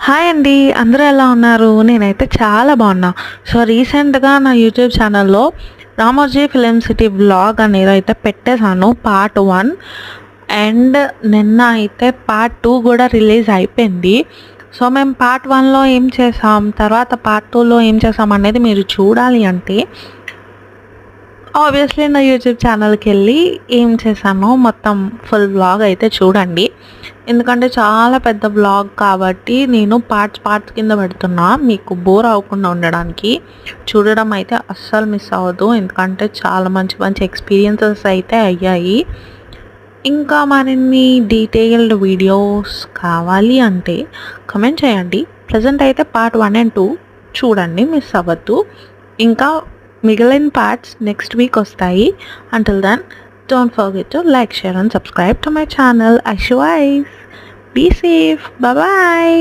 Hi అండి. అందరూ ఎలా ఉన్నారు? నేనైతే చాలా బాగున్నా. సో రీసెంట్‌గా నా యూట్యూబ్ ఛానల్‌లో 'రామోజీ ఫిలిం సిటీ వ్లాగ్' అనేదైతే పెట్టేశాను పార్ట్ 1. అండ్ నిన్న అయితే పార్ట్ 2 కూడా రిలీజ్ అయిపోయింది. సో మేము పార్ట్ 1లో ఏం చేసాం, తర్వాత పార్ట్ 2లో ఏం చేసాం అనేది మీరు చూడాలి అంటే ఆబ్వియస్లీ నా యూట్యూబ్ ఛానల్కి వెళ్ళి ఏం చేశానో మొత్తం ఫుల్ వ్లాగ్ అయితే చూడండి. ఎందుకంటే చాలా పెద్ద వ్లాగ్ కాబట్టి నేను పార్ట్స్ కింద పెడుతున్నా, మీకు బోర్ అవ్వకుండా ఉండడానికి. చూడడం అయితే అస్సలు మిస్ అవ్వదు, ఎందుకంటే చాలా మంచి మంచి ఎక్స్పీరియన్సెస్ అయితే అయ్యాయి. ఇంకా మరిన్ని డీటెయిల్డ్ వీడియోస్ కావాలి అంటే కమెంట్ చేయండి. ప్రజెంట్ అయితే పార్ట్ 1 అండ్ 2 చూడండి, మిస్ అవ్వద్దు. ఇంకా మిగిలిన పార్ట్స్ నెక్స్ట్ వీక్ వస్తాయి. Until then don't forget to like, share and subscribe to my channel. Aishu వైస్. Be safe. బాయ్.